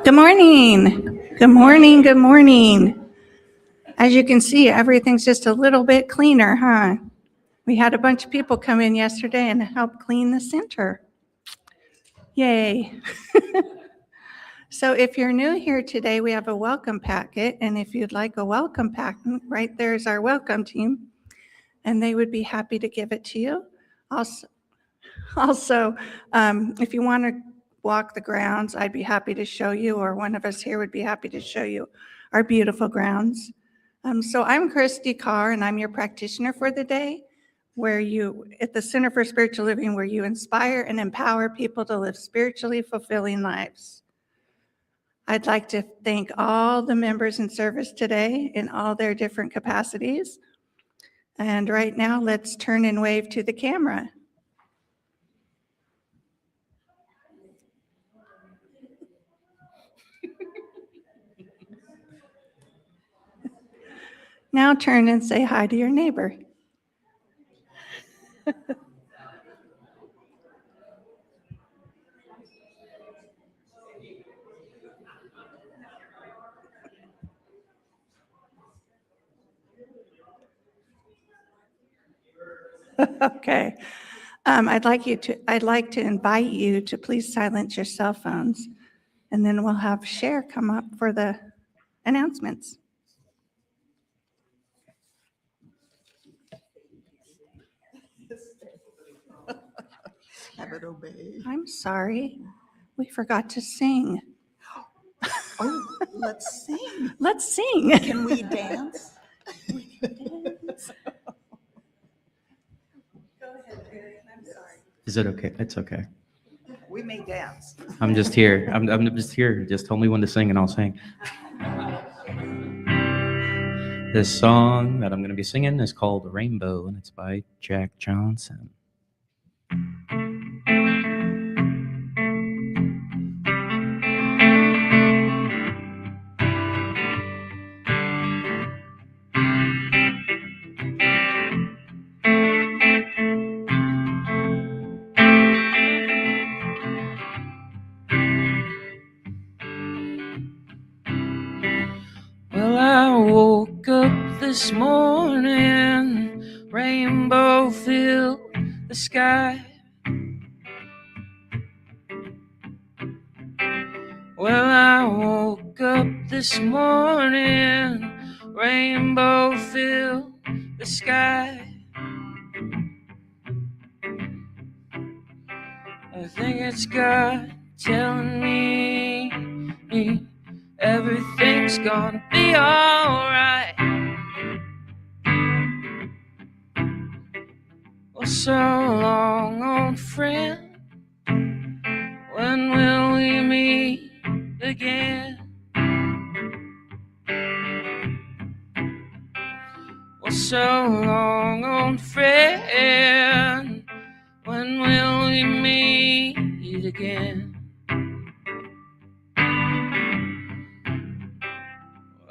Good morning. Good morning. Good morning. As you can see, everything's just a little bit cleaner, huh? We had a bunch of people come in yesterday and help clean the center. Yay. So if you're new here today, we have a welcome packet. And if you'd like a welcome packet, right there's our welcome team. And they would be happy to give it to you. Also, if you want to walk the grounds, I'd be happy to show you, or one of us here would be happy to show you our beautiful grounds. So I'm Christy Carr, and I'm your practitioner for the day, at the Center for Spiritual Living, where you inspire and empower people to live spiritually fulfilling lives. I'd like to thank all the members in service today in all their different capacities. And right now, let's turn and wave to the camera. Now turn and say hi to your neighbor. Okay. I'd like to invite you to please silence your cell phones, and then we'll have Cher come up for the announcements. Have it obey. I'm sorry, we forgot to sing. Oh, let's sing. Let's sing. Can we dance? Go ahead, Barry. I'm sorry. Is it okay? It's okay. We may dance. I'm just here. I'm just here. Just tell me when to sing and I'll sing. This song that I'm going to be singing is called Rainbow, and it's by Jack Johnson. Well, I woke up this morning, rainbow filled the sky. Well, I woke up this morning, rainbow filled the sky. I think it's God telling me everything's gonna be alright. Well, so long, old friend, when will we meet again? Well, so long, old friend, when will we meet again?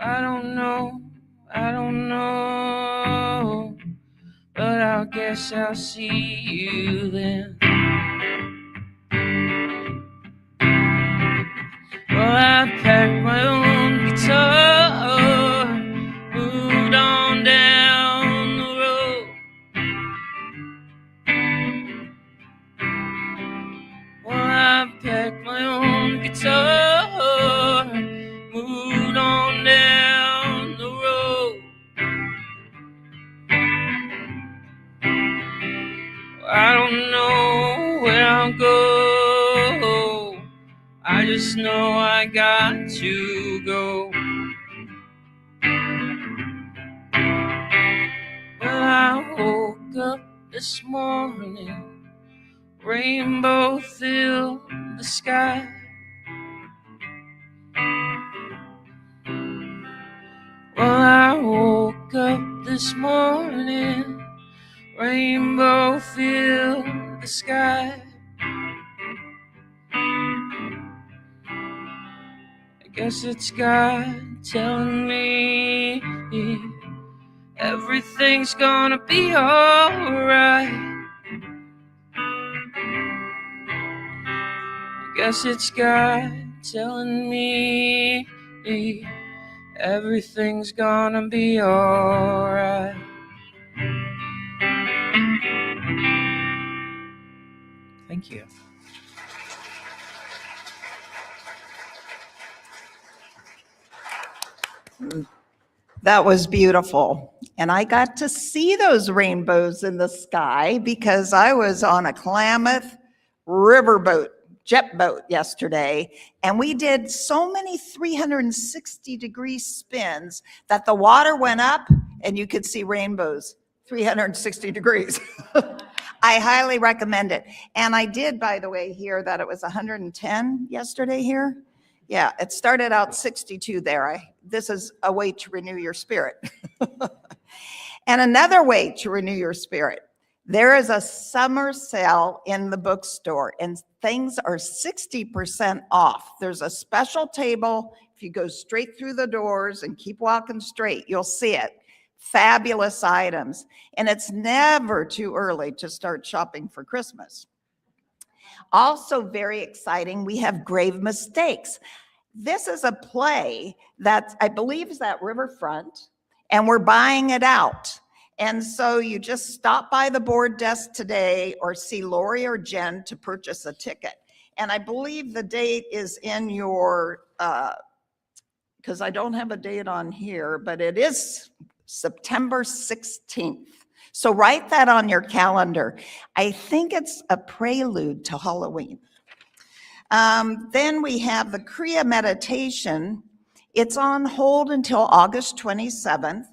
I don't know, but I guess I'll see you then. Well, I packed my own guitar, moved on down the road. Well, I packed my own guitar, moved on down the road. I don't know where I'll go, I just know I got to go. Well, I woke up this morning, rainbow filled the sky. Well, I woke up this morning, rainbow filled the sky. I guess it's God telling me everything's gonna be alright. I Guess it's God telling me everything's gonna be alright. Thank you. That was beautiful. And I got to see those rainbows in the sky because I was on a Klamath riverboat, jet boat yesterday. And we did so many 360-degree spins that the water went up and you could see rainbows 360 degrees. I highly recommend it. And I did, by the way, hear that it was 110 yesterday here. Yeah, it started out 62 there. This is a way to renew your spirit. And another way to renew your spirit, there is a summer sale in the bookstore and things are 60% off. There's a special table. If you go straight through the doors and keep walking straight, you'll see it. Fabulous items. And it's never too early to start shopping for Christmas. Also very exciting, we have Grave Mistakes. This is a play that I believe is at Riverfront, and we're buying it out. And so you just stop by the board desk today or see Lori or Jen to purchase a ticket. And I believe the date is in your, because I don't have a date on here, but it is September 16th. So write that on your calendar. I think it's a prelude to Halloween. Then we have the Kriya meditation. It's on hold until August 27th.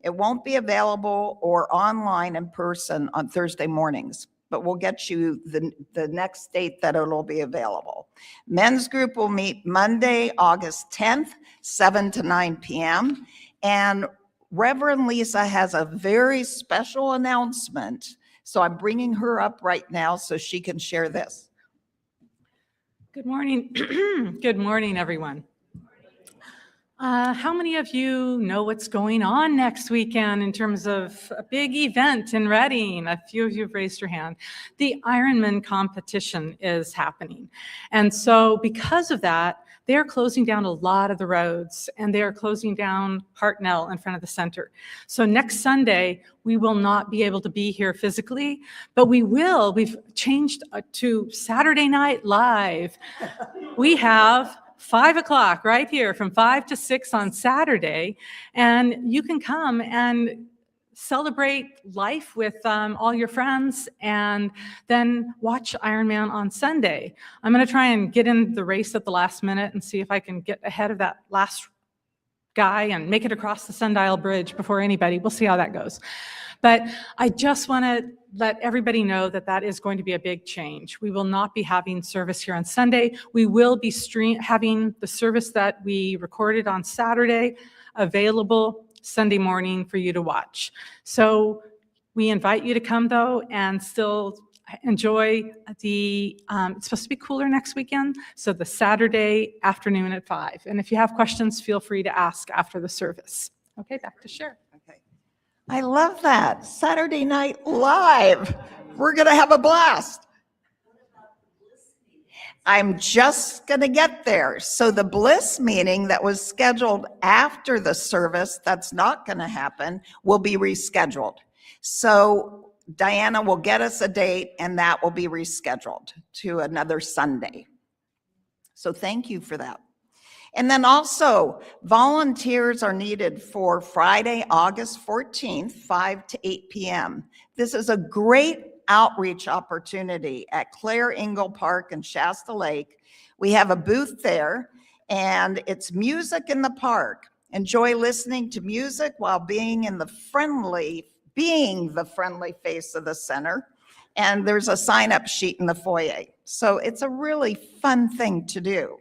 It won't be available or online in person on Thursday mornings, but we'll get you the next date that it'll be available. Men's group will meet Monday, August 10th, 7 to 9 p.m. And Reverend Lisa has a very special announcement. So I'm bringing her up right now so she can share this. Good morning. Good morning, everyone. How many of you know what's going on next weekend in terms of a big event in Reading? A few of you have raised your hand. The Ironman competition is happening. And so because of that, they're closing down a lot of the roads and they're closing down Hartnell in front of the center. So next Sunday, we will not be able to be here physically, but we've changed to Saturday Night Live. We have 5 o'clock right here from 5 to 6 on Saturday. And you can come and celebrate life with all your friends and then watch Ironman on Sunday. I'm going to try and get in the race at the last minute and see if I can get ahead of that last guy and make it across the Sundial Bridge before anybody. We'll see how that goes. But I just want to let everybody know that that is going to be a big change. We will not be having service here on Sunday. We will be having the service that we recorded on Saturday available Sunday morning for you to watch. So we invite you to come though and still enjoy the, it's supposed to be cooler next weekend, so the Saturday afternoon at 5. And if you have questions, feel free to ask after the service. Okay, back to Cher. Okay. I love that. Saturday Night Live. We're going to have a blast. I'm just going to get there. So the Bliss meeting that was scheduled after the service, that's not going to happen, will be rescheduled. So Diana will get us a date and that will be rescheduled to another Sunday. So thank you for that. And then also volunteers are needed for Friday, August 14th, 5 to 8 p.m. This is a great outreach opportunity at Claire Ingle Park and Shasta Lake. We have a booth there and it's music in the park. Enjoy listening to music while being the friendly face of the center. And there's a sign-up sheet in the foyer. So it's a really fun thing to do.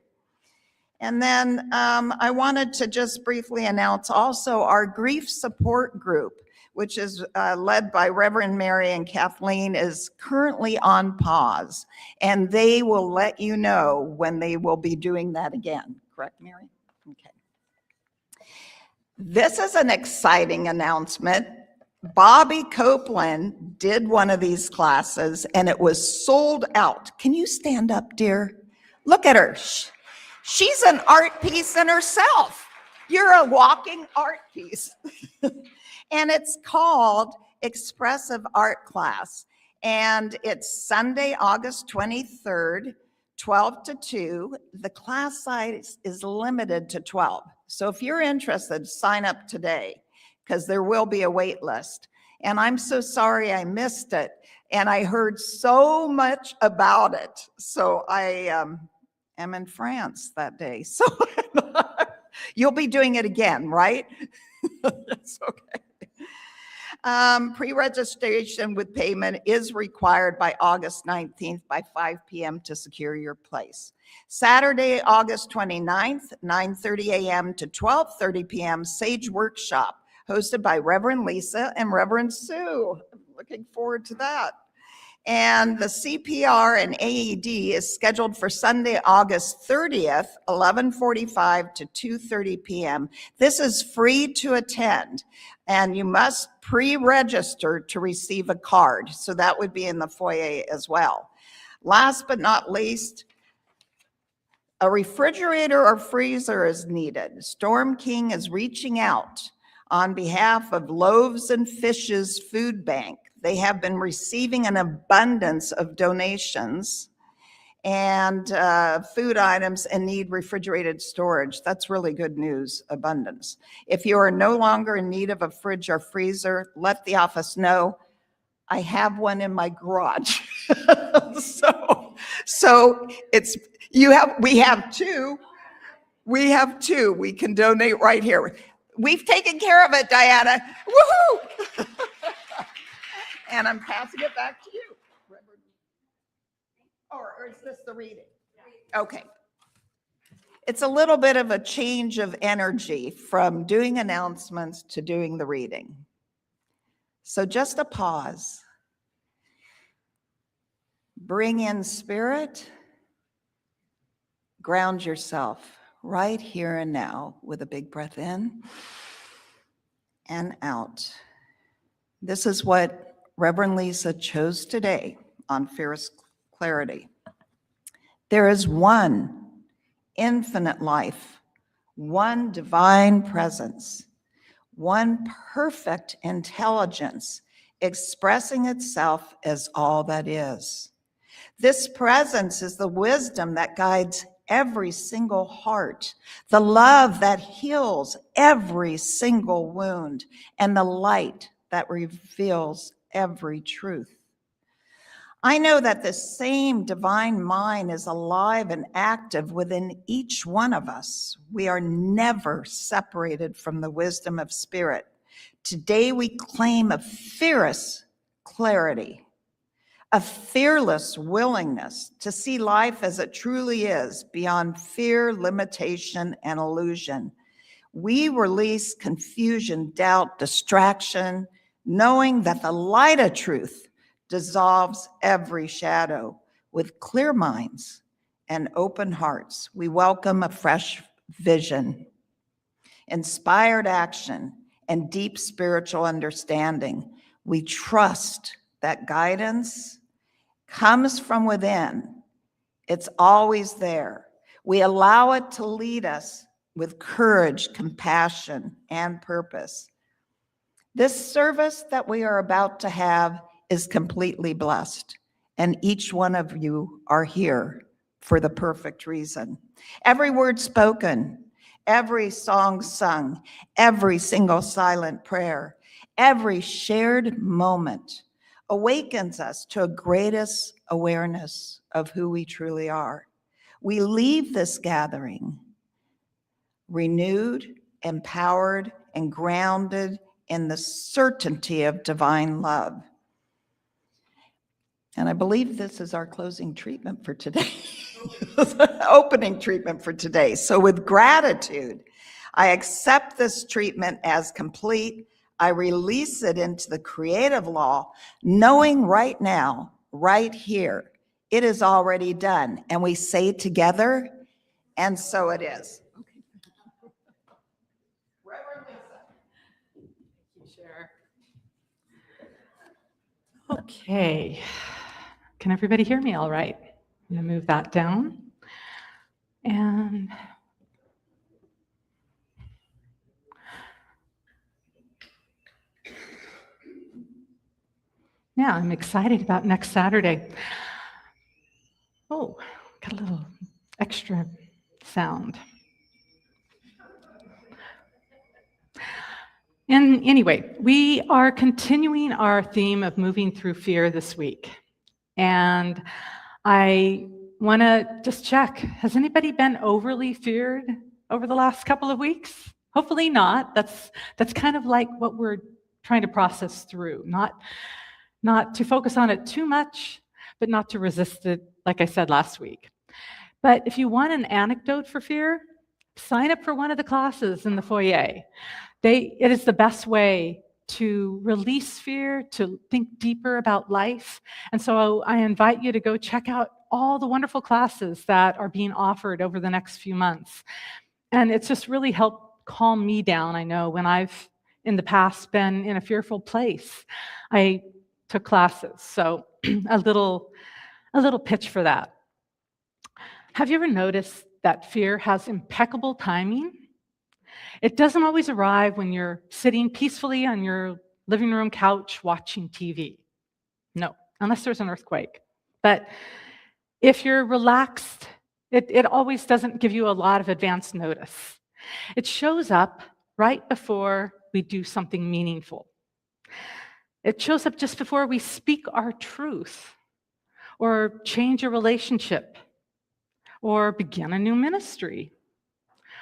And then I wanted to just briefly announce also our grief support group, which is led by Reverend Mary and Kathleen, is currently on pause. And they will let you know when they will be doing that again. Correct, Mary? Okay. This is an exciting announcement. Bobby Copeland did one of these classes and it was sold out. Can you stand up, dear? Look at her. She's an art piece in herself. You're a walking art piece. And it's called Expressive Art Class. And it's Sunday, August 23rd, 12 to 2. The class size is limited to 12. So if you're interested, sign up today because there will be a wait list. And I'm so sorry I missed it. And I heard so much about it. So I am in France that day. So you'll be doing it again, right? That's okay. Pre-registration with payment is required by August 19th by 5 p.m. to secure your place. Saturday, August 29th, 9:30 a.m. to 12:30 p.m. Sage Workshop, hosted by Reverend Lisa and Reverend Sue. I'm looking forward to that. And the CPR and AED is scheduled for Sunday, August 30th, 11:45 to 2:30 p.m. This is free to attend, and you must pre-register to receive a card. So that would be in the foyer as well. Last but not least, a refrigerator or freezer is needed. Storm King is reaching out on behalf of Loaves and Fishes Food Bank. They have been receiving an abundance of donations and food items and need refrigerated storage. That's really good news, abundance. If you are no longer in need of a fridge or freezer, let the office know. I have one in my garage. So it's, we have two. We have two. We can donate right here. We've taken care of it, Diana. Woohoo! And I'm passing it back to you. Or is this the reading? Okay. It's a little bit of a change of energy from doing announcements to doing the reading. So just a pause. Bring in spirit. Ground yourself right here and now with a big breath in and out. This is what Reverend Lisa chose today on Fierce Clarity. There is one infinite life, one divine presence, one perfect intelligence expressing itself as all that is. This presence is the wisdom that guides every single heart, the love that heals every single wound, and the light that reveals every truth. I know that the same divine mind is alive and active within each one of us. We are never separated from the wisdom of spirit. Today we claim a fierce clarity, a fearless willingness to see life as it truly is, beyond fear, limitation, and illusion. We release confusion, doubt, distraction, knowing that the light of truth dissolves every shadow. With clear minds and open hearts, we welcome a fresh vision, inspired action, and deep spiritual understanding. We trust that guidance comes from within. It's always there. We allow it to lead us with courage, compassion, and purpose. This service that we are about to have is completely blessed, and each one of you are here for the perfect reason. Every word spoken, every song sung, every single silent prayer, every shared moment awakens us to a greatest awareness of who we truly are. We leave this gathering renewed, empowered, and grounded in the certainty of divine love. And I believe this is our closing treatment for today, opening treatment for today. So with gratitude, I accept this treatment as complete. I release it into the creative law, knowing right now, right here, it is already done. And we say together, and so it is. Okay. Can everybody hear me all right? I'm going to move that down. And yeah, I'm excited about next Saturday. Oh, got a little extra sound. And anyway, we are continuing our theme of moving through fear this week. And I want to just check, has anybody been overly feared over the last couple of weeks? Hopefully not. That's kind of like what we're trying to process through, not to focus on it too much, but not to resist it, like I said last week. But if you want an antidote for fear, sign up for one of the classes in the foyer. It is the best way to release fear, to think deeper about life. And so I invite you to go check out all the wonderful classes that are being offered over the next few months. And it's just really helped calm me down. I know when I've in the past been in a fearful place, I took classes. So a little pitch for that. Have you ever noticed that fear has impeccable timing? It doesn't always arrive when you're sitting peacefully on your living room couch watching TV. No, unless there's an earthquake. But if you're relaxed, it always doesn't give you a lot of advance notice. It shows up right before we do something meaningful. It shows up just before we speak our truth, or change a relationship, or begin a new ministry,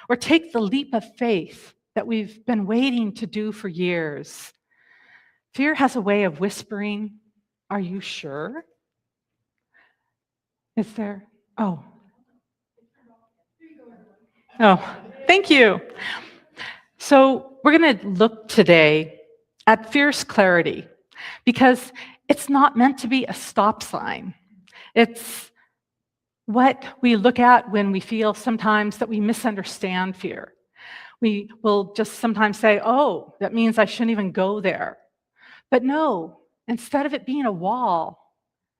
or take the leap of faith that we've been waiting to do for years. Fear has a way of whispering, "Are you sure?" Is there? Oh, thank you. So we're going to look today at fierce clarity, because it's not meant to be a stop sign. It's what we look at when we feel sometimes that we misunderstand fear. We will just sometimes say, "Oh, that means I shouldn't even go there." But no, instead of it being a wall,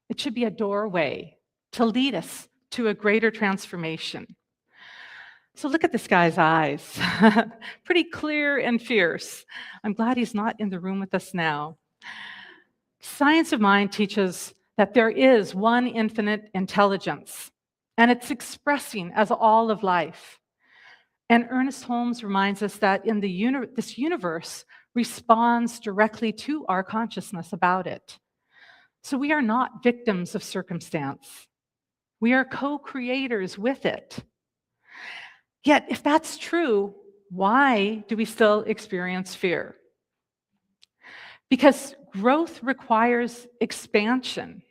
it should be a doorway to lead us to a greater transformation. So look at this guy's eyes. Pretty clear and fierce. I'm glad he's not in the room with us now. Science of mind teaches that there is one infinite intelligence, and it's expressing as all of life. And Earnest Holmes reminds us that in this universe responds directly to our consciousness about it. So we are not victims of circumstance. We are co-creators with it. Yet, if that's true, why do we still experience fear? Because growth requires expansion,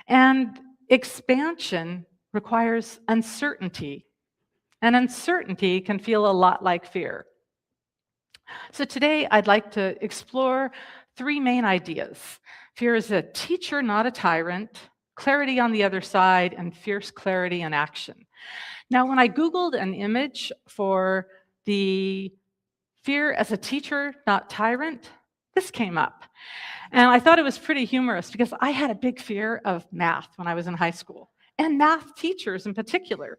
and expansion requires uncertainty, and uncertainty can feel a lot like fear. So today, I'd like to explore three main ideas. Fear is a teacher, not a tyrant, clarity on the other side, and fierce clarity in action. Now, when I Googled an image for the fear as a teacher, not tyrant, this came up. And I thought it was pretty humorous because I had a big fear of math when I was in high school, and math teachers in particular.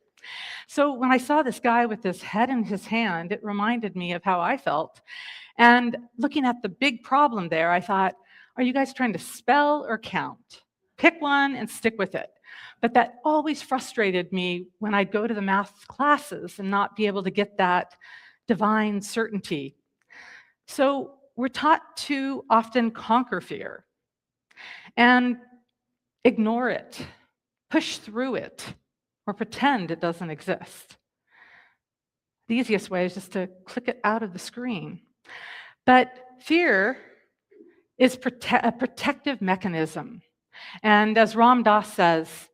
So when I saw this guy with his head in his hand, it reminded me of how I felt. And looking at the big problem there, I thought, are you guys trying to spell or count? Pick one and stick with it. But that always frustrated me when I'd go to the math classes and not be able to get that divine certainty. So we're taught to often conquer fear and ignore it, push through it, or pretend it doesn't exist. The easiest way is just to click it out of the screen. But fear is a protective mechanism. And as Ram Dass says,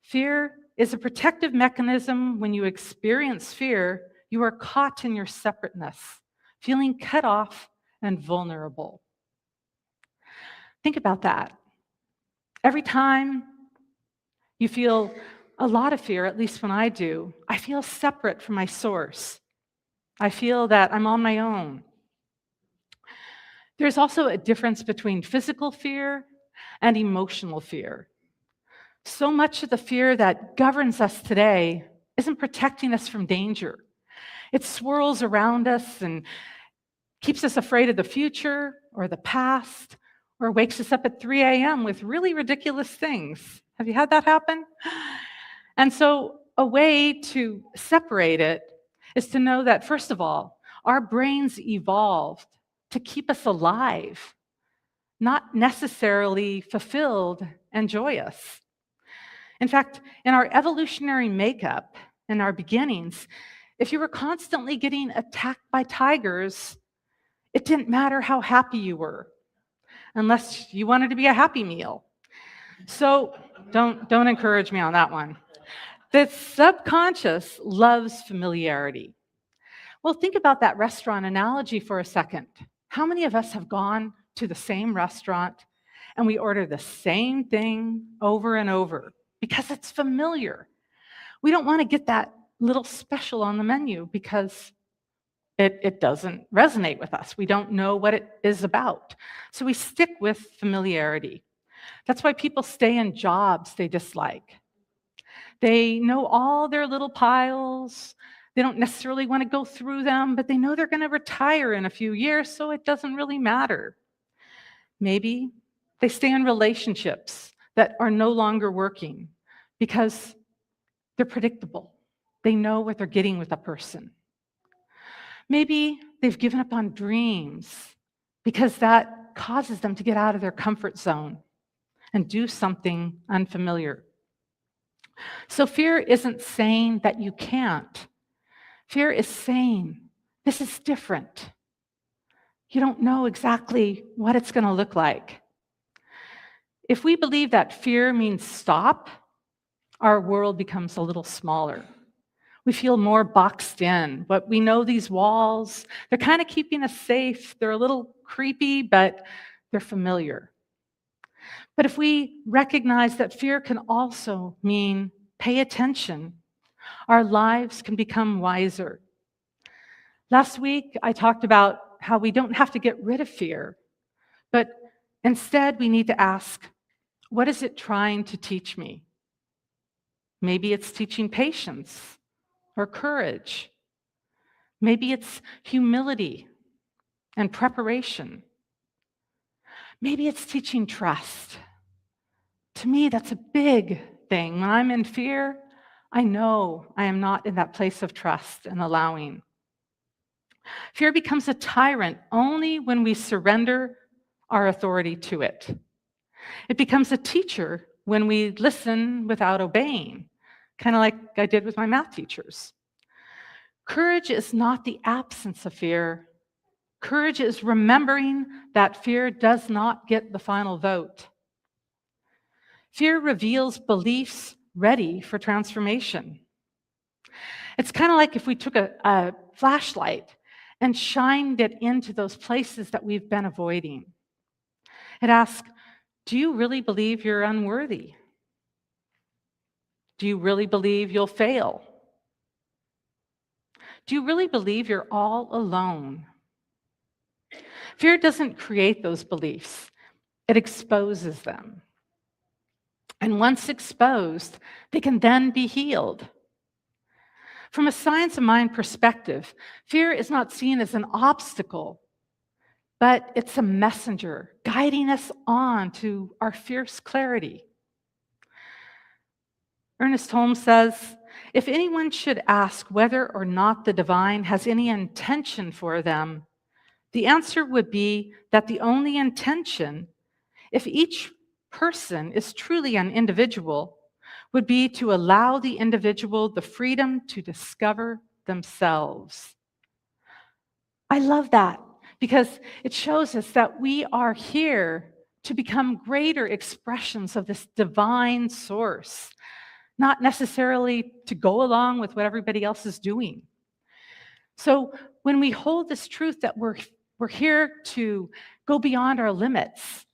fear is a protective mechanism. When you experience fear, you are caught in your separateness, feeling cut off and vulnerable. Think about that. Every time you feel a lot of fear, at least when I do, I feel separate from my source. I feel that I'm on my own. There's also a difference between physical fear and emotional fear. So much of the fear that governs us today isn't protecting us from danger. It swirls around us and keeps us afraid of the future or the past, or wakes us up at 3 a.m. with really ridiculous things. Have you had that happen? And so a way to separate it is to know that, first of all, our brains evolved to keep us alive, not necessarily fulfilled and joyous. In fact, in our evolutionary makeup, in our beginnings, if you were constantly getting attacked by tigers, it didn't matter how happy you were, unless you wanted to be a Happy Meal. So don't encourage me on that one. The subconscious loves familiarity. Well, think about that restaurant analogy for a second. How many of us have gone to the same restaurant and we order the same thing over and over because it's familiar? We don't want to get that little special on the menu because it doesn't resonate with us. We don't know what it is about. So we stick with familiarity. That's why people stay in jobs they dislike. They know all their little piles. They don't necessarily want to go through them, but they know they're going to retire in a few years, so it doesn't really matter. Maybe they stay in relationships that are no longer working because they're predictable. They know what they're getting with a person. Maybe they've given up on dreams because that causes them to get out of their comfort zone and do something unfamiliar. So fear isn't saying that you can't. Fear is saying, this is different. You don't know exactly what it's going to look like. If we believe that fear means stop, our world becomes a little smaller. We feel more boxed in, but we know these walls, they're kind of keeping us safe. They're a little creepy, but they're familiar. But if we recognize that fear can also mean pay attention, our lives can become wiser. Last week, I talked about how we don't have to get rid of fear, but instead we need to ask, what is it trying to teach me? Maybe it's teaching patience or courage. Maybe it's humility and preparation. Maybe it's teaching trust. To me, that's a big thing. When I'm in fear, I know I am not in that place of trust and allowing. Fear becomes a tyrant only when we surrender our authority to it. It becomes a teacher when we listen without obeying, kind of like I did with my math teachers. Courage is not the absence of fear. Courage is remembering that fear does not get the final vote. Fear reveals beliefs ready for transformation. It's kind of like if we took a flashlight and shined it into those places that we've been avoiding. It asks, do you really believe you're unworthy? Do you really believe you'll fail? Do you really believe you're all alone? Fear doesn't create those beliefs. It exposes them. And once exposed, they can then be healed. From a science of mind perspective, fear is not seen as an obstacle, but it's a messenger guiding us on to our fierce clarity. Earnest Holmes says, if anyone should ask whether or not the divine has any intention for them, the answer would be that the only intention, if each person is truly an individual, would be to allow the individual the freedom to discover themselves. I love that because it shows us that we are here to become greater expressions of this divine source, not necessarily to go along with what everybody else is doing. So when we hold this truth that we're here to go beyond our limits,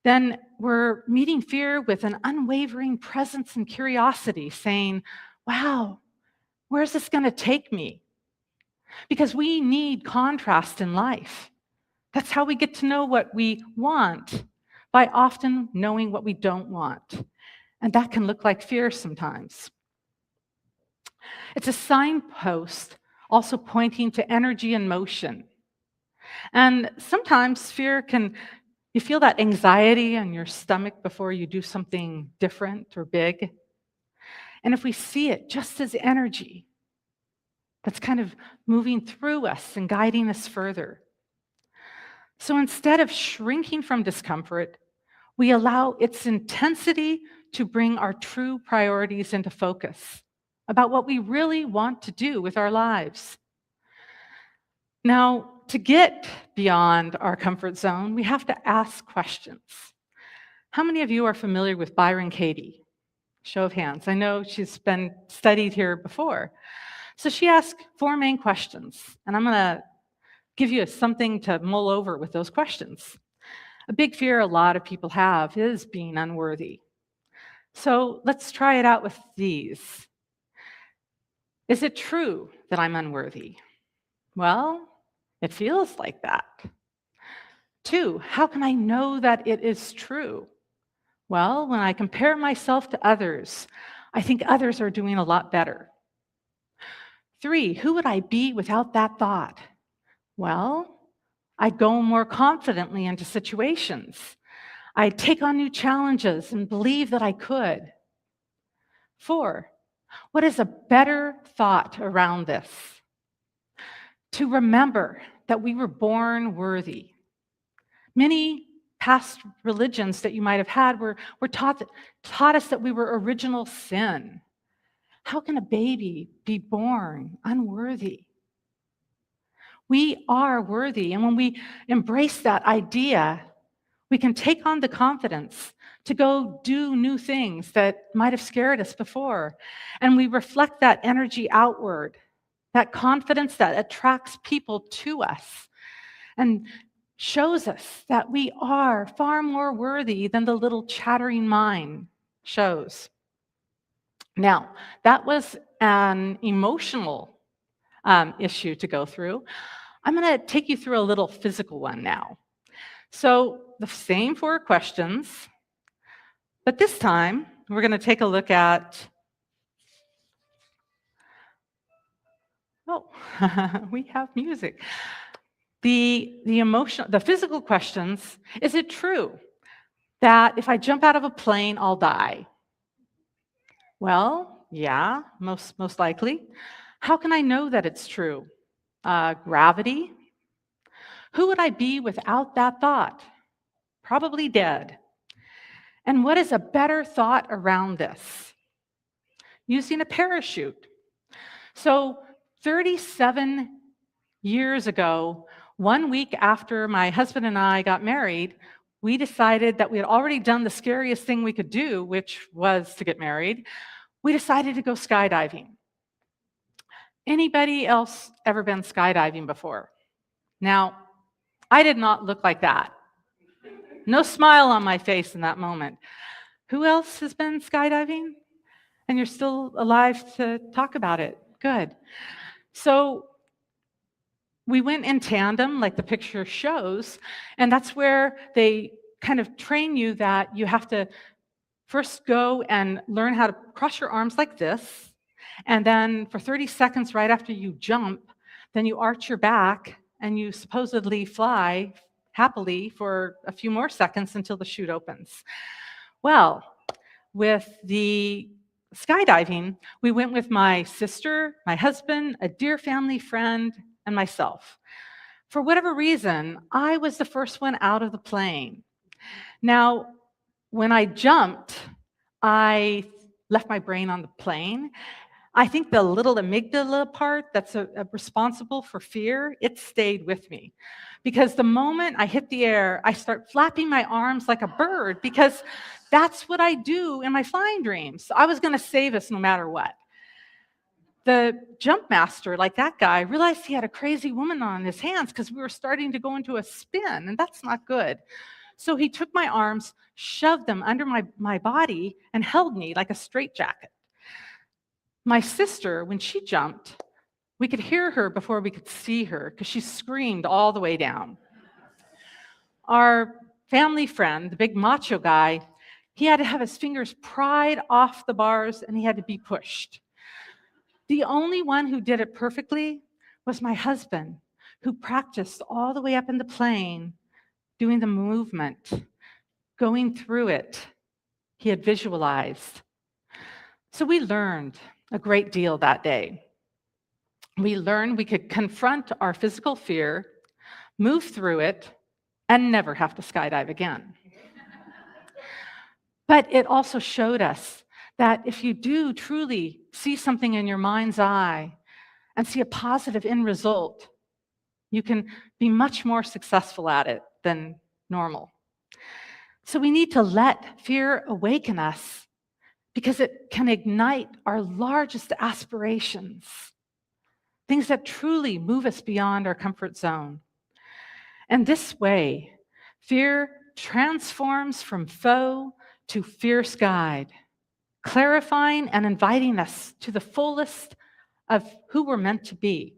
then we're meeting fear with an unwavering presence and curiosity, saying, wow, where's this going to take me? Because we need contrast in life. That's how we get to know what we want, by often knowing what we don't want. And that can look like fear sometimes. It's a signpost also pointing to energy and motion. And sometimes fear can, you feel that anxiety in your stomach before you do something different or big. And if we see it just as energy that's kind of moving through us and guiding us further. So instead of shrinking from discomfort, we allow its intensity to bring our true priorities into focus about what we really want to do with our lives. Now, to get beyond our comfort zone, we have to ask questions. How many of you are familiar with Byron Katie? Show of hands. I know she's been studied here before. So she asked 4 main questions, and I'm going to give you something to mull over with those questions. A big fear a lot of people have is being unworthy. So let's try it out with these. Is it true that I'm unworthy? Well, it feels like that. 2, how can I know that it is true? Well, when I compare myself to others, I think others are doing a lot better. 3, who would I be without that thought? Well, I'd go more confidently into situations. I'd take on new challenges and believe that I could. 4, what is a better thought around this? To remember that we were born worthy. Many past religions that you might have had were taught us that we were original sin. How can a baby be born unworthy? We are worthy, and when we embrace that idea, we can take on the confidence to go do new things that might have scared us before. And we reflect that energy outward, that confidence that attracts people to us and shows us that we are far more worthy than the little chattering mind shows. Now, that was an emotional issue to go through. I'm going to take you through a little physical one now. So the same 4 questions, but this time we're going to take a look at, we have music. The physical questions, is it true that if I jump out of a plane, I'll die? Well, yeah, most likely. How can I know that it's true? Gravity? Who would I be without that thought? Probably dead. And what is a better thought around this? Using a parachute. So 37 years ago, 1 week after my husband and I got married, we decided that we had already done the scariest thing we could do, which was to get married. We decided to go skydiving. Anybody else ever been skydiving before? Now, I did not look like that. No smile on my face in that moment. Who else has been skydiving? And you're still alive to talk about it. Good. So we went in tandem, like the picture shows, and that's where they kind of train you that you have to first go and learn how to cross your arms like this, and then for 30 seconds right after you jump, then you arch your back and you supposedly fly happily for a few more seconds until the chute opens. Well, with the skydiving, we went with my sister, my husband, a dear family friend, and myself. For whatever reason, I was the first one out of the plane. Now, when I jumped, I left my brain on the plane. I think the little amygdala part that's responsible for fear, it stayed with me. Because the moment I hit the air, I start flapping my arms like a bird because that's what I do in my flying dreams. So I was going to save us no matter what. The jump master, like that guy, realized he had a crazy woman on his hands because we were starting to go into a spin, and that's not good. So he took my arms, shoved them under my body, and held me like a straitjacket. My sister, when she jumped, we could hear her before we could see her because she screamed all the way down. Our family friend, the big macho guy, he had to have his fingers pried off the bars and he had to be pushed. The only one who did it perfectly was my husband, who practiced all the way up in the plane, doing the movement, going through it. He had visualized. So we learned a great deal that day. We learned we could confront our physical fear, move through it, and never have to skydive again. But it also showed us that if you do truly see something in your mind's eye and see a positive end result, you can be much more successful at it than normal. So we need to let fear awaken us because it can ignite our largest aspirations, things that truly move us beyond our comfort zone. And this way, fear transforms from foe to fierce guide, clarifying and inviting us to the fullest of who we're meant to be.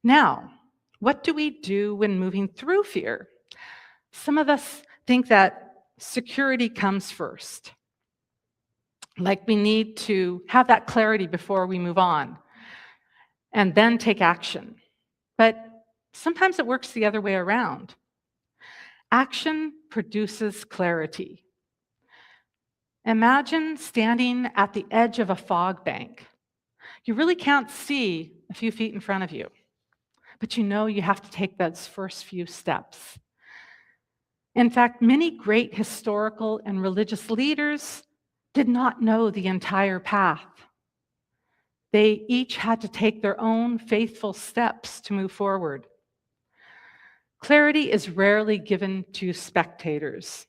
Now, what do we do when moving through fear? Some of us think that security comes first. Like we need to have that clarity before we move on and then take action. But sometimes it works the other way around. Action produces clarity. Imagine standing at the edge of a fog bank. You really can't see a few feet in front of you, but you know you have to take those first few steps. In fact, many great historical and religious leaders did not know the entire path. They each had to take their own faithful steps to move forward. Clarity is rarely given to spectators.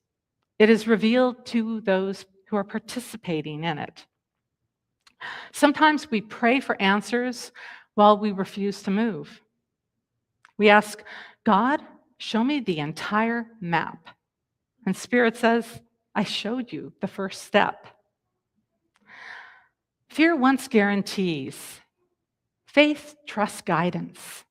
It is revealed to those who are participating in it. Sometimes we pray for answers while we refuse to move. We ask, God, show me the entire map. And Spirit says, I showed you the first step. Fear wants guarantees. Faith trusts guidance.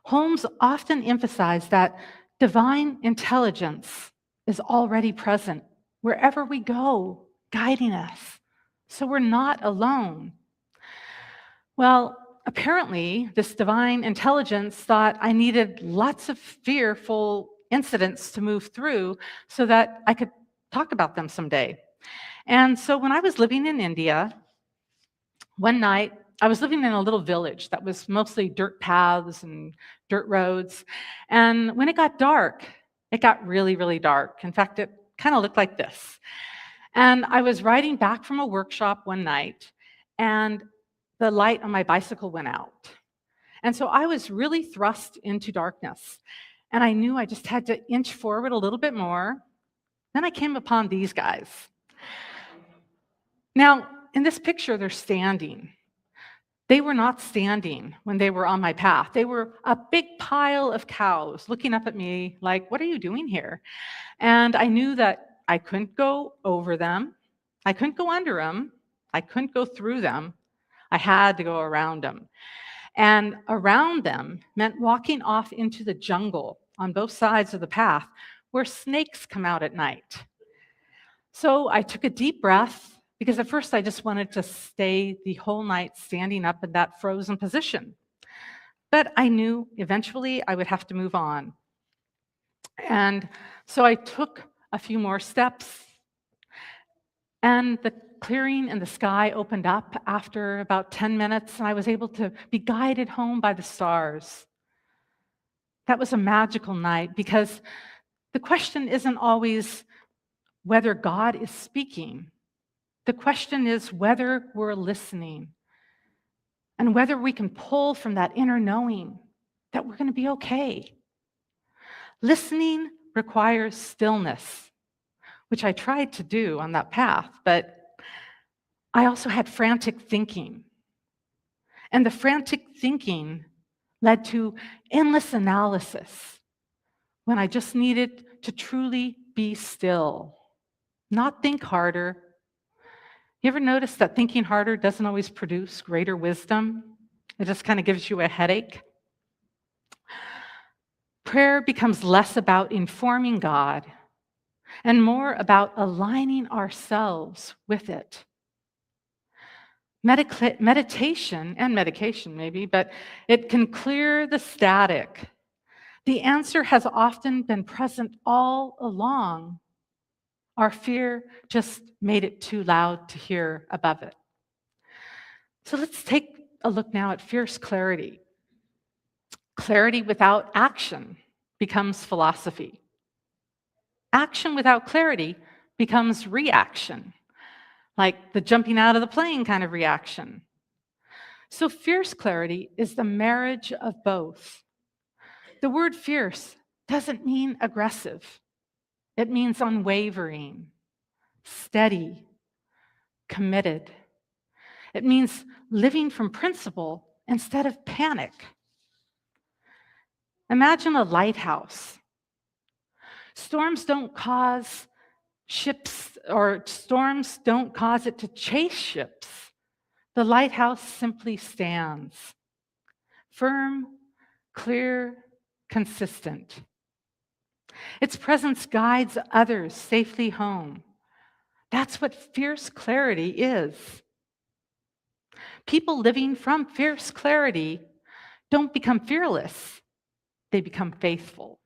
Holmes often emphasized that divine intelligence is already present wherever we go, guiding us, so we're not alone. Well, apparently, this divine intelligence thought I needed lots of fearful incidents to move through so that I could talk about them someday. And so when I was living in India, one night, I was living in a little village that was mostly dirt paths and dirt roads. And when it got dark, it got really, really dark. In fact, it kind of looked like this. And I was riding back from a workshop one night, and the light on my bicycle went out. And so I was really thrust into darkness. And I knew I just had to inch forward a little bit more. Then I came upon these guys. Now, in this picture, they're standing. They were not standing when they were on my path. They were a big pile of cows looking up at me like, what are you doing here? And I knew that I couldn't go over them. I couldn't go under them. I couldn't go through them. I had to go around them. And around them meant walking off into the jungle on both sides of the path where snakes come out at night. So I took a deep breath, because at first I just wanted to stay the whole night standing up in that frozen position. But I knew eventually I would have to move on. And so I took a few more steps, and the clearing in the sky opened up after about 10 minutes, and I was able to be guided home by the stars. That was a magical night, because the question isn't always whether God is speaking. The question is whether we're listening and whether we can pull from that inner knowing that we're going to be okay. Listening requires stillness, which I tried to do on that path, but I also had frantic thinking. And the frantic thinking led to endless analysis when I just needed to truly be still, not think harder. You ever notice that thinking harder doesn't always produce greater wisdom? It just kind of gives you a headache. Prayer becomes less about informing God and more about aligning ourselves with it. meditation and medication maybe, but it can clear the static. The answer has often been present all along. Our fear just made it too loud to hear above it. So let's take a look now at fierce clarity. Clarity without action becomes philosophy. Action without clarity becomes reaction, like the jumping out of the plane kind of reaction. So fierce clarity is the marriage of both. The word fierce doesn't mean aggressive. It means unwavering, steady, committed. It means living from principle instead of panic. Imagine a lighthouse. Storms don't cause ships, or storms don't cause it to chase ships. The lighthouse simply stands, firm, clear, consistent. Its presence guides others safely home. That's what fierce clarity is. People living from fierce clarity don't become fearless, they become faithful.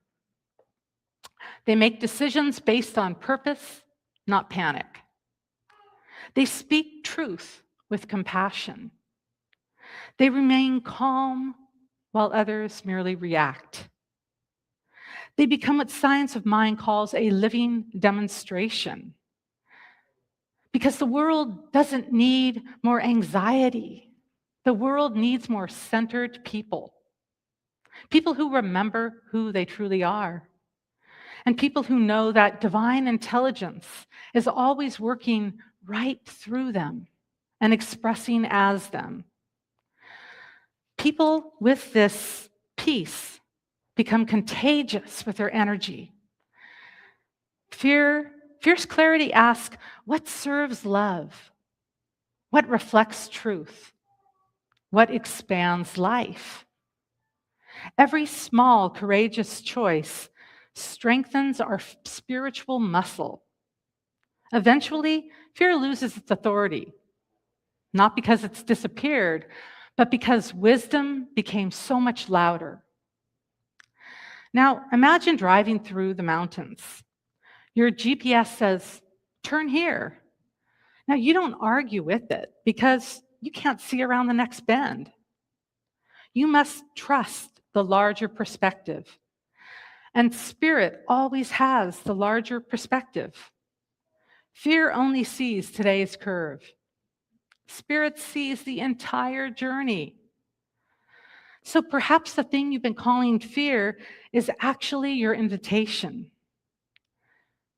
They make decisions based on purpose, not panic. They speak truth with compassion. They remain calm while others merely react. They become what science of mind calls a living demonstration. Because the world doesn't need more anxiety. The world needs more centered people. People who remember who they truly are. And people who know that divine intelligence is always working right through them and expressing as them. People with this peace become contagious with their energy. Fierce clarity asks, what serves love? What reflects truth? What expands life? Every small, courageous choice strengthens our spiritual muscle. Eventually, fear loses its authority, not because it's disappeared, but because wisdom became so much louder. Now, imagine driving through the mountains. Your GPS says, turn here. Now, you don't argue with it because you can't see around the next bend. You must trust the larger perspective. And spirit always has the larger perspective. Fear only sees today's curve. Spirit sees the entire journey. So perhaps the thing you've been calling fear is actually your invitation.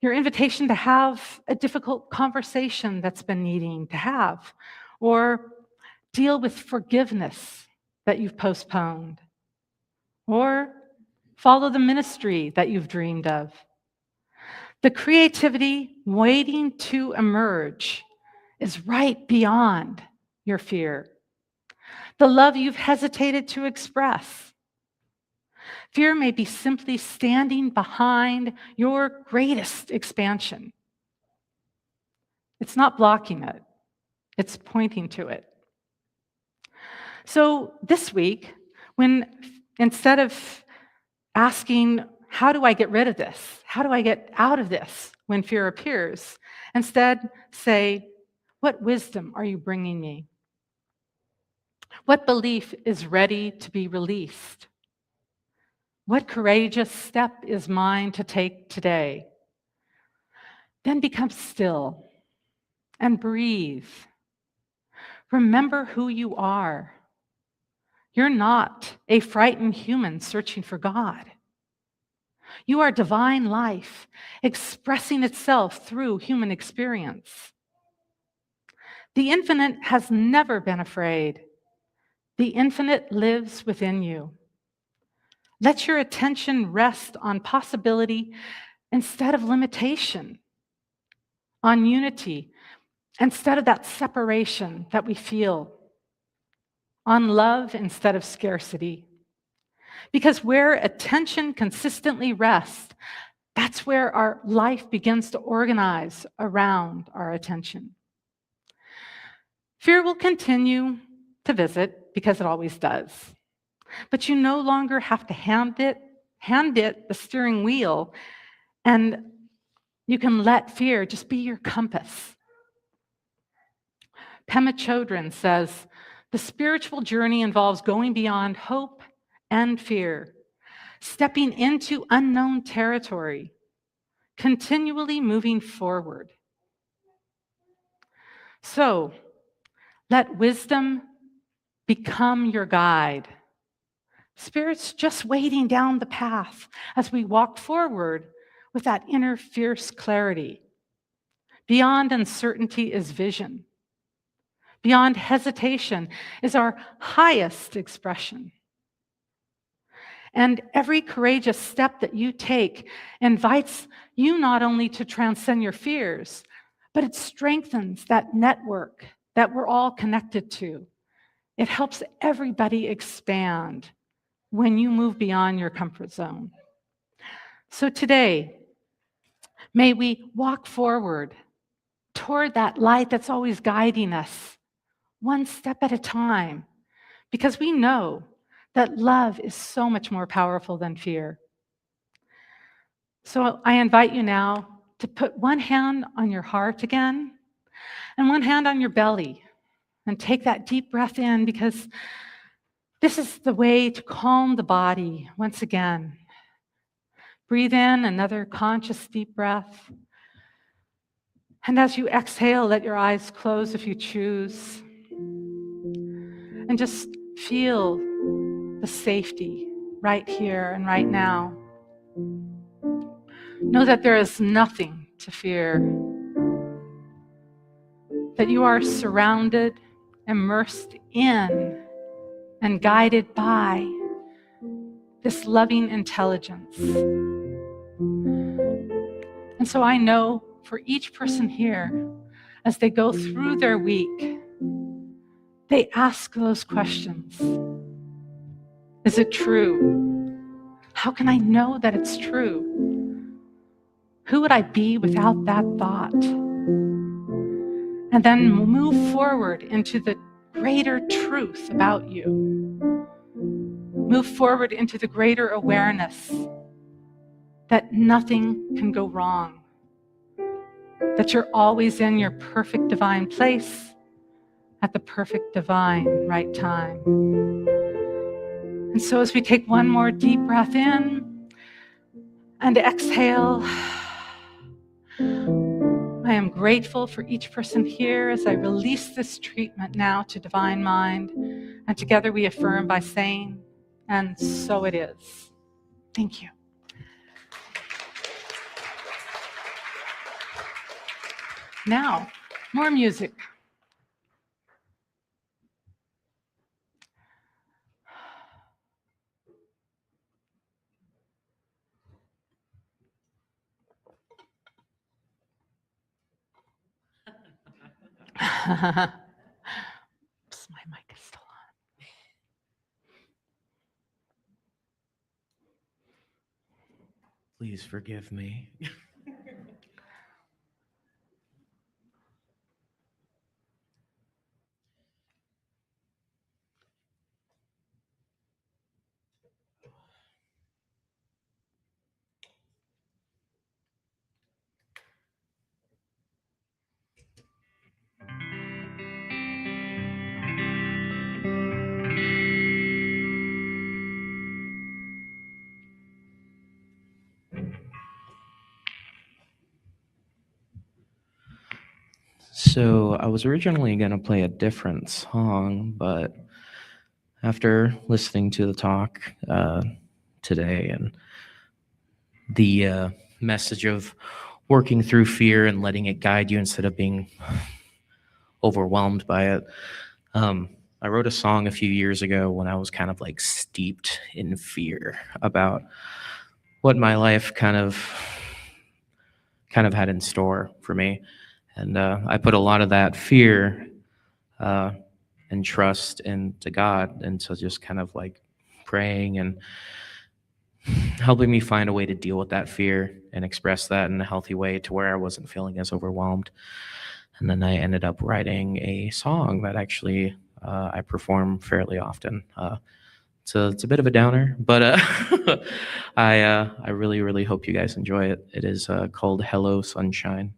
Your invitation to have a difficult conversation that's been needing to have, or deal with forgiveness that you've postponed, or follow the ministry that you've dreamed of. The creativity waiting to emerge is right beyond your fear. The love you've hesitated to express. Fear may be simply standing behind your greatest expansion. It's not blocking it, it's pointing to it. So this week, when instead of asking, how do I get rid of this? How do I get out of this when fear appears? Instead, say, what wisdom are you bringing me? What belief is ready to be released? What courageous step is mine to take today? Then become still and breathe. Remember who you are. You're not a frightened human searching for God. You are divine life expressing itself through human experience. The infinite has never been afraid. The infinite lives within you. Let your attention rest on possibility instead of limitation, on unity instead of that separation that we feel, on love instead of scarcity. Because where attention consistently rests, that's where our life begins to organize around our attention. Fear will continue to visit because it always does. But you no longer have to hand it the steering wheel, and you can let fear just be your compass. Pema Chodron says, the spiritual journey involves going beyond hope and fear, stepping into unknown territory, continually moving forward. So, let wisdom become your guide. Spirit's just waiting down the path as we walk forward with that inner fierce clarity. Beyond uncertainty is vision. Beyond hesitation is our highest expression. And every courageous step that you take invites you not only to transcend your fears, but it strengthens that network that we're all connected to. It helps everybody expand when you move beyond your comfort zone. So today, may we walk forward toward that light that's always guiding us, one step at a time, because we know that love is so much more powerful than fear. So I invite you now to put one hand on your heart again and one hand on your belly and take that deep breath in, because this is the way to calm the body once again. Breathe in another conscious deep breath. And as you exhale, let your eyes close if you choose. And just feel the safety right here and right now. Know that there is nothing to fear, that you are surrounded, immersed in, and guided by this loving intelligence. And so I know for each person here, as they go through their week, they ask those questions. Is it true? How can I know that it's true? Who would I be without that thought? And then move forward into the greater truth about you. Move forward into the greater awareness that nothing can go wrong, that you're always in your perfect divine place at the perfect divine right time. And so as we take one more deep breath in and exhale, I am grateful for each person here as I release this treatment now to Divine Mind. And together we affirm by saying, and so it is. Thank you. Now, more music. Oops, my mic is still on. Please forgive me. So I was originally going to play a different song, but after listening to the talk today and the message of working through fear and letting it guide you instead of being overwhelmed by it, I wrote a song a few years ago when I was kind of like steeped in fear about what my life kind of had in store for me. And I put a lot of that fear and trust into God, and so just kind of like praying and helping me find a way to deal with that fear and express that in a healthy way to where I wasn't feeling as overwhelmed. And then I ended up writing a song that actually I perform fairly often. It's a bit of a downer, but I really, really hope you guys enjoy it. It is called Hello Sunshine.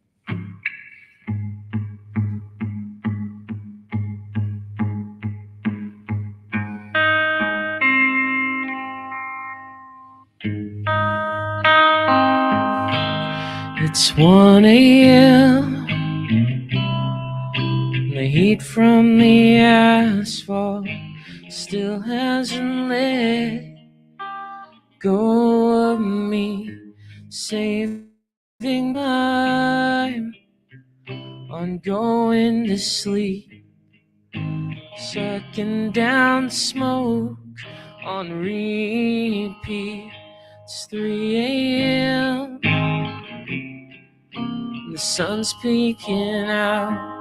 It's 1 a.m. The heat from the asphalt still hasn't let go of me, saving time on going to sleep, sucking down smoke on repeat. It's 3 a.m. The sun's peeking out.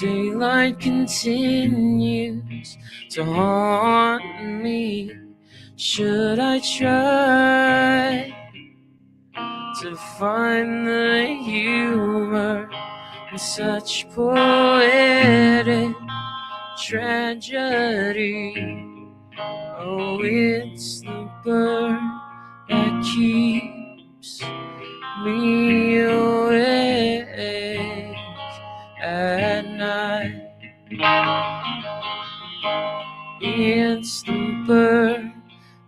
Daylight continues to haunt me. Should I try to find the humor in such poetic tragedy? Oh, it's the burn that keeps me awake at night. It's the burn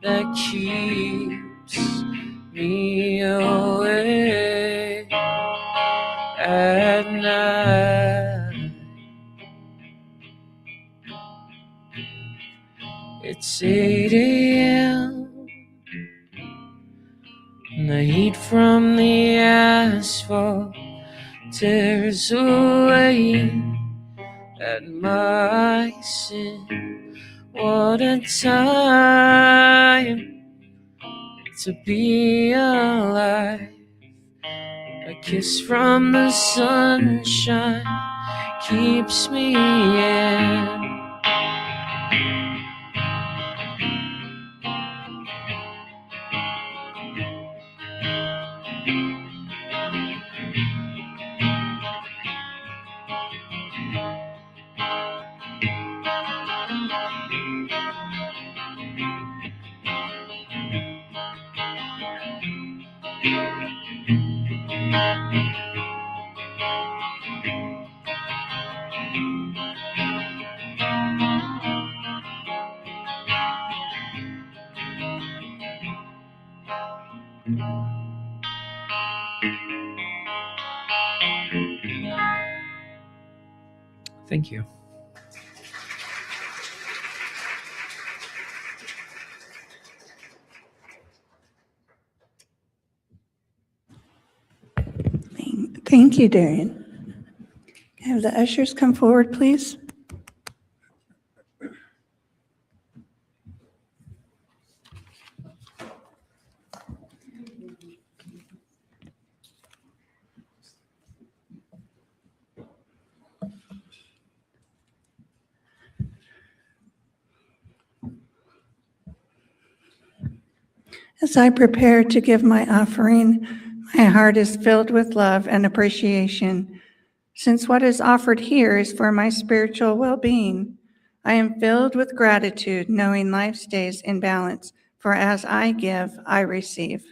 that keeps me awake at night. It's 8 a.m. and the heat from the asphalt tears away at my sin. What a time to be alive. A kiss from the sunshine keeps me in. Thank you. Thank you, Darian. Have the ushers come forward, please. As I prepare to give my offering, my heart is filled with love and appreciation. Since what is offered here is for my spiritual well-being, I am filled with gratitude, knowing life stays in balance, for as I give, I receive.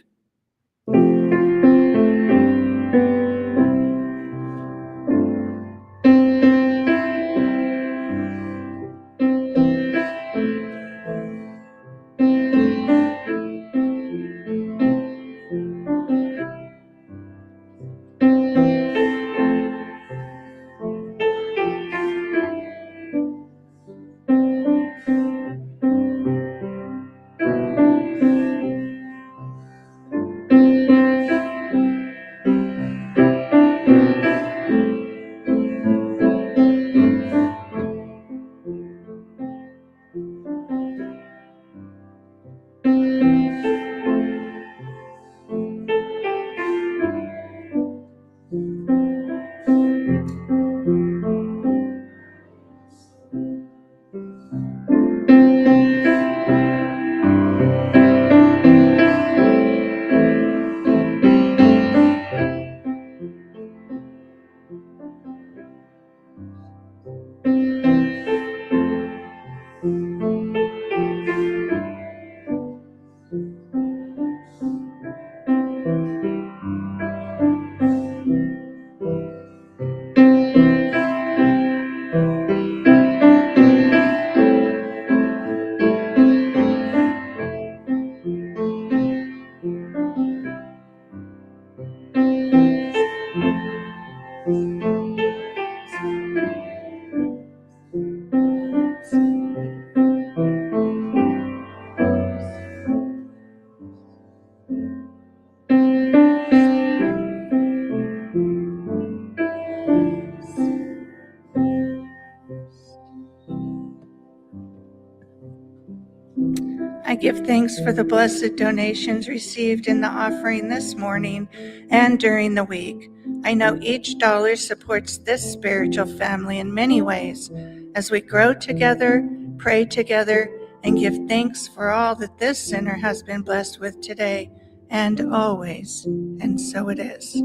I give thanks for the blessed donations received in the offering this morning and during the week. I know each dollar supports this spiritual family in many ways as we grow together, pray together, and give thanks for all that this center has been blessed with today and always. And so it is.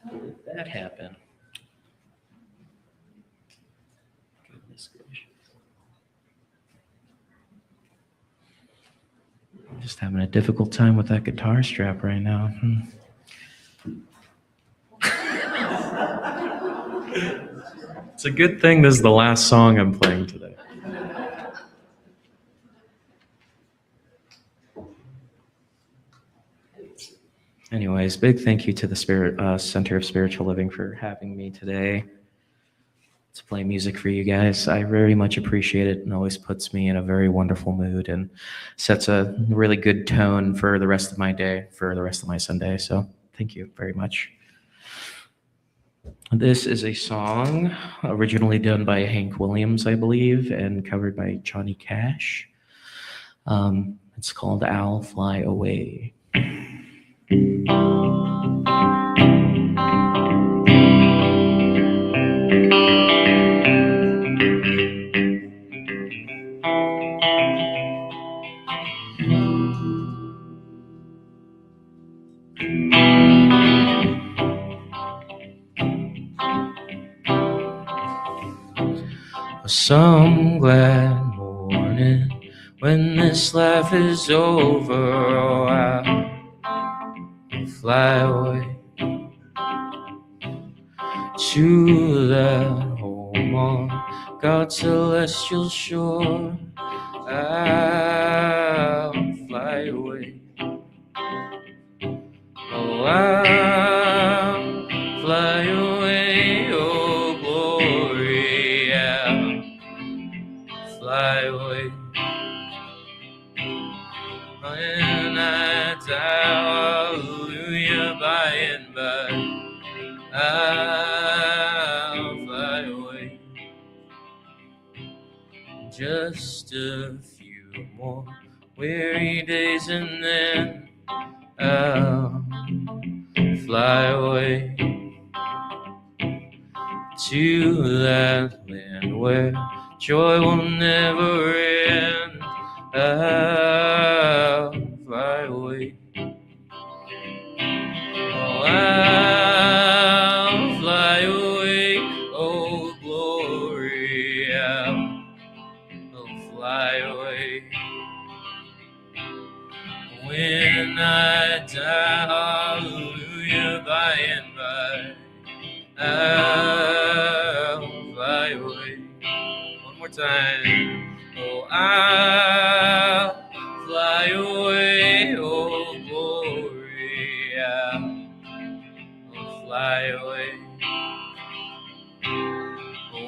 How did that happen? Goodness gracious. I'm just having a difficult time with that guitar strap right now. It's a good thing this is the last song I'm playing today. Anyways, big thank you to the Center of Spiritual Living for having me today to play music for you guys. I very much appreciate it and always puts me in a very wonderful mood and sets a really good tone for the rest of my day, for the rest of my Sunday. So thank you very much. This is a song originally done by Hank Williams, I believe, and covered by Johnny Cash. It's called I'll Fly Away. Some glad morning when this life is over, oh, I'll fly away to that home on God's celestial shore. I'll fly away. Oh, I'll fly away, oh glory, I'll fly away. When I die, hallelujah, by and by, I'll fly away. Just a few more weary days and then I'll fly away to that land where joy will never end. I'll fly away. Oh, I'll fly away. Oh, glory, I'll fly away. When I die, hallelujah, by and by, I'll fly away. One more time. Oh, I'll fly away. Oh, glory, I'll fly away.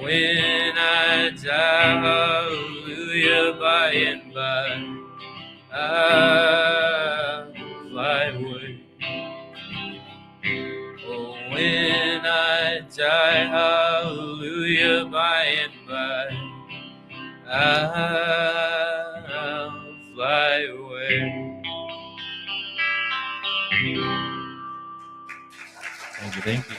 When I die, hallelujah, by and by, I'll fly away. Oh, when I die, hallelujah, by and by, I'll fly away. Thank you, thank you.